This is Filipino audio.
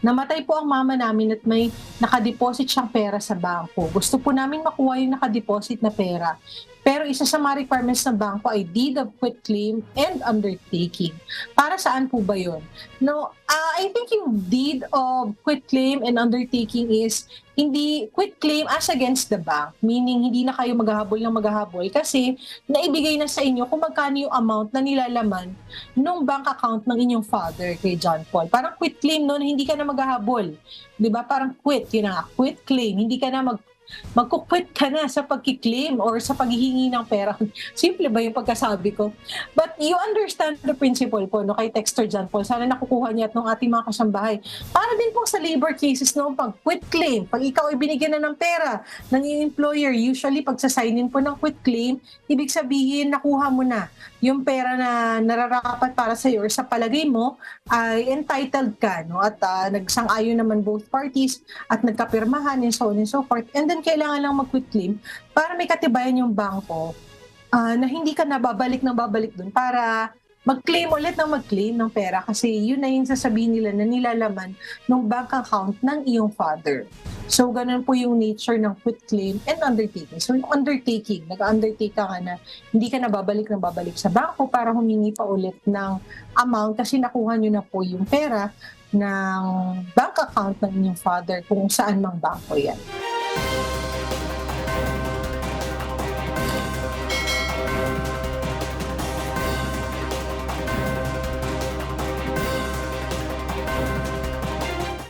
Namatay po ang mama namin at may nakadeposit siyang pera sa bangko. Gusto po namin makuha yung nakadeposit na pera. Pero isa sa mga requirements ng bangko ay deed of quitclaim and undertaking. Para saan po ba yun? No, I think yung deed of quitclaim and undertaking is hindi quitclaim as against the bank. Meaning, hindi na kayo maghahabol ng maghahabol kasi naibigay na sa inyo kung magkano yung amount na nilalaman nung bank account ng inyong father kay John Paul. Parang quit claim noon, hindi ka na maghahabol. 'Di ba? Parang quit, yun na nga, quit claim. Hindi ka na magkukwit ka na sa pagkiklaim or sa paghihingi ng pera. Simple ba yung pagkasabi ko? But you understand the principle po, no, kay Texter John Paul. Sana nakukuha niya at ng ating mga kasambahay. Para din po sa labor cases, no, pag quit claim, pag ikaw ay binigyan na ng pera ng iyong employer, usually pag sa-sign-in po ng quit claim, ibig sabihin nakuha mo na yung pera na nararapat para sa iyo or sa palagay mo ay entitled ka, no, at nagsang-ayon naman both parties at nagkapirmahan and so on and so forth. And then kailangan lang mag-quit claim para may katibayan yung bangko na hindi ka nababalik ng babalik dun para mag-claim ulit ng mag-claim ng pera kasi yun na yung sasabihin nila na nilalaman ng bank account ng iyong father. So, ganun po yung nature ng quit claim and undertaking. So, yung undertaking, nag-undertake ka na hindi ka nababalik ng babalik sa bangko para humingi pa ulit ng amount kasi nakuha nyo na po yung pera ng bank account ng inyong father kung saan mang bangko yan.